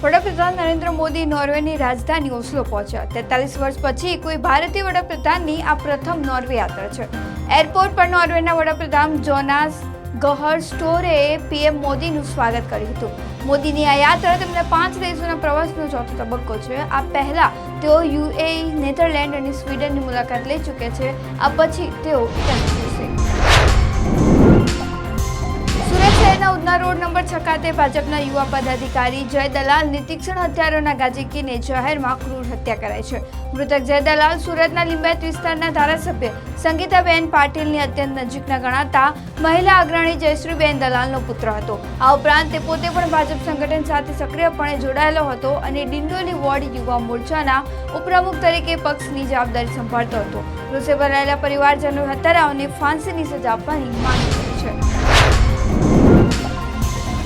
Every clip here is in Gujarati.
વડાપ્રધાન નરેન્દ્ર મોદી નોર્વેની રાજધાની ઓસ્લો પહોંચ્યા। 43 વર્ષ પછી કોઈ ભારતીય વડાપ્રધાનની આ પ્રથમ નોર્વે યાત્રા છે। એરપોર્ટ પર નોર્વેના વડાપ્રધાન જોનાસ ગહર સ્ટોરેએ પીએમ મોદીનું સ્વાગત કર્યું હતું। મોદીની આ યાત્રા તેમના 5 દેશોના પ્રવાસનો ચોથો તબક્કો છે। આ પહેલા તેઓ યુએઈ, નેધરલેન્ડ અને સ્વીડનની મુલાકાત લઈ ચૂક્યા છે। આ પછી તેઓ ઇટાલી જશે। સુરત શહેરના ઉધના રોડ નંબર 6 ખાતે ભાજપના યુવા પદાધિકારી જય દલાલની તીક્ષ્ણ હથિયારોના ઘા ઝીકીને જાહેરમાં ક્રૂર હત્યા કરાઈ છે। મૃતક જય દલાલ સુરતના લિંબાયત વિસ્તારના ધારાસભ્ય સંગીતાબેન પાટીલની અત્યંત નજીકના ગણાતા મહિલા અગ્રણી જયશ્રીબેન દલાલનો પુત્ર હતો। આ ઉપરાંત તે પોતે પણ ભાજપ સંગઠન સાથે સક્રિયપણે જોડાયેલો હતો અને ડિંડોલી વોર્ડ યુવા મોરચાના ઉપપ્રમુખ તરીકે પક્ષની જવાબદારી સંભાળતો હતો। રોષે ભરાયેલા પરિવારજનોએ હત્યારાઓને ફાંસીની સજા આપવાની માંગ કરી છે।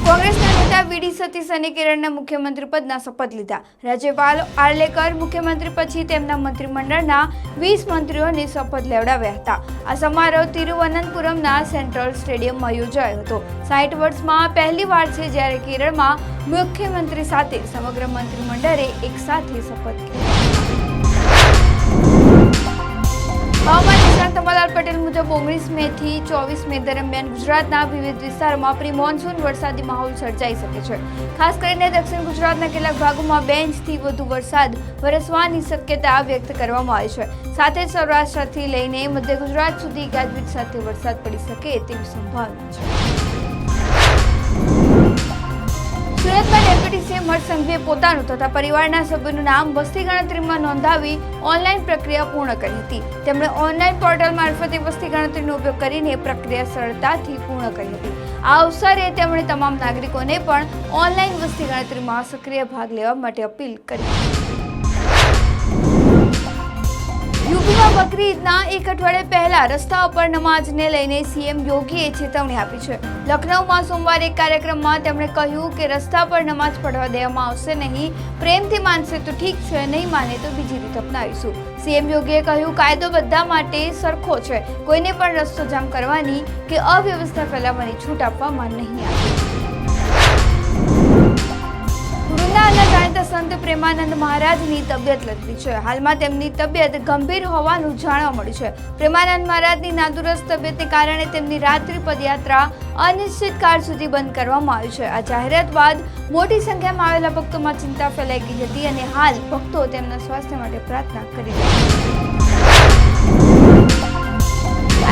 કોંગ્રેસના નેતા વીડી સતીશ અને કેરળના મુખ્યમંત્રી પદના શપથ લીધા। રાજ્યપાલ આર્લેકર મુખ્યમંત્રી પછી તેમના મંત્રીમંડળના 20 મંત્રીઓને શપથ લેવડાવ્યા હતા। આ સમારોહ તિરુવનંતપુરમના સેન્ટ્રલ સ્ટેડિયમમાં યોજાયો હતો। 60 વર્ષમાં પહેલીવાર છે જ્યારે કેરળમાં મુખ્યમંત્રી સાથે સમગ્ર મંત્રીમંડળે એક સાથે શપથ લીધા। હવામાન નિષ્ણાત અંબાલાલ પટેલ મુજબ 19 મે થી 24 મે દરમિયાન ગુજરાતના વિવિધ વિસ્તારોમાં પ્રી મોન્સૂન વરસાદી માહોલ સર્જાઈ શકે છે। ખાસ કરીને દક્ષિણ ગુજરાતના કેટલાક ભાગોમાં 2 ઇંચથી વધુ વરસાદ વરસવાની શક્યતા વ્યક્ત કરવામાં આવી છે। સાથે જ સૌરાષ્ટ્રથી લઈને મધ્ય ગુજરાત સુધી ગાજવીજ સાથે વરસાદ પડી શકે તેવી સંભાવના છે। સુરતમાં ડેપ્યુટી સીએમ હર્ષ સંઘવીએ પોતાનું તથા પરિવારના સભ્યોનું નામ વસ્તી ગણતરીમાં નોંધાવી ઓનલાઈન પ્રક્રિયા પૂર્ણ કરી હતી। તેમણે ઓનલાઈન પોર્ટલ મારફતે વસ્તી ગણતરીનો ઉપયોગ કરીને પ્રક્રિયા સરળતાથી પૂર્ણ કરી હતી। આ અવસરે તેમણે તમામ નાગરિકોને પણ ઓનલાઈન વસ્તી ગણતરીમાં સક્રિય ભાગ લેવા માટે અપીલ કરી। યુપીમાં બકરી ઈદના એક અઠવાડિયા પહેલા રસ્તા ઉપર નમાઝને લઈને સીએમ યોગીએ ચેતવણી આપી છે। લખનૌમાં સોમવારે એક કાર્યક્રમમાં તેમણે કહ્યું કે રસ્તા પર નમાઝ પઢવા દેવામાં આવશે નહીં। પ્રેમથી માનશે તો ઠીક છે, નહીં માને તો બીજી રીત અપનાવીશું। સીએમ યોગીએ કહ્યું, કાયદો બધા માટે સરખો છે, કોઈને પણ રસ્તો જામ કરવાની કે અવ્યવસ્થા ફેલાવવાની છૂટ આપવામાં નહીં આવે। જાણીતા સંત પ્રેમાનંદ મહારાજની તબિયત લથડી છે। હાલમાં તેમની તબિયત ગંભીર હોવાનું જાણવા મળ્યું છે। પ્રેમાનંદ મહારાજની નાદુરસ્ત તબિયતને કારણે તેમની રાત્રિ પદયાત્રા અનિશ્ચિત કાળ સુધી બંધ કરવામાં આવી છે। આ જાહેરાત બાદ મોટી સંખ્યામાં આવેલા ભક્તોમાં ચિંતા ફેલાઈ ગઈ હતી અને હાલ ભક્તો તેમના સ્વાસ્થ્ય માટે પ્રાર્થના કરી રહ્યા છે।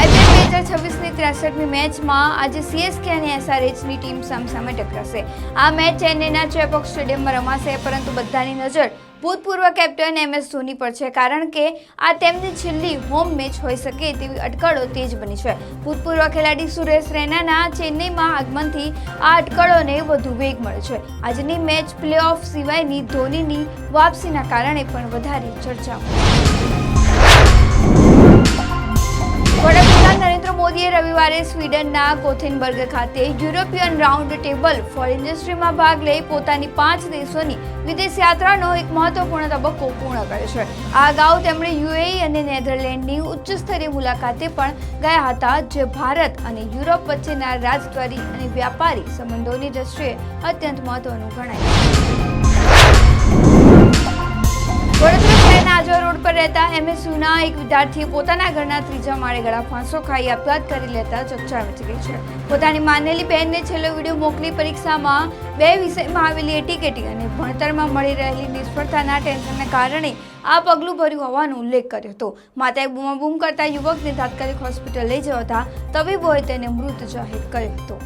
2026ની 63મી મેચમાં આજે સીએસકે અને એસઆરએચની ટીમ સામસામે ટકરાશે। આ મેચ ચેન્નઈના ચેપોક સ્ટેડિયમમાં રમાશે, પરંતુ બધાની નજર ભૂતપૂર્વ કેપ્ટન MS ધોની પર છે, કારણ કે આ તેમની છેલ્લી હોમ મેચ હોઈ શકે તેવી અટકળો તેજ બની છે। ભૂતપૂર્વ ખેલાડી સુરેશ રૈનાના ચેન્નઈમાં આગમનથી આ અટકળોને વધુ વેગ મળ્યો છે। આજની મેચ પ્લેઓફ સિવાયની ધોનીની વાપસીના કારણે પણ વધારે ચર્ચામાં છે। વડાપ્રધાન નરેન્દ્ર મોદીએ રવિવારે સ્વીડનના ગોથેનબર્ગ ખાતે યુરોપિયન રાઉન્ડ ટેબલ ફોર ઇન્ડસ્ટ્રીમાં ભાગ લઈ પોતાની 5 દેશોની વિદેશ યાત્રાનો એક મહત્વપૂર્ણ તબક્કો પૂર્ણ કર્યો છે। આ અગાઉ તેમણે યુએઈ અને નેધરલેન્ડની ઉચ્ચ સ્તરીય મુલાકાતે પણ ગયા હતા, જે ભારત અને યુરોપ વચ્ચેના રાજદ્વારી અને વ્યાપારી સંબંધોની દ્રષ્ટિએ અત્યંત મહત્વનું ગણાય છે। વડોદરા શહેરના આજવા રોડ પર રહેતા MSUના એક વિદ્યાર્થીએ પોતાના ઘરના 3જા માળે ગળા ફાંસો ખાઈ આપઘાત કરી લેતા ચકચાર મચી ગઈ છે। પોતાની માનેલી બહેનને છેલ્લો વિડીયો મોકલી પરીક્ષામાં 2 વિષયમાં આવેલી એટીકેટી અને ભણતરમાં મળી રહેલી નિષ્ફળતાના ટેન્શનને કારણે આ પગલું ભર્યું હોવાનો ઉલ્લેખ કર્યો હતો। માતાએ બૂમાબૂમ કરતા યુવકને તાત્કાલિક હોસ્પિટલ લઈ જવાતા તબીબોએ તેને મૃત જાહેર કર્યો હતો।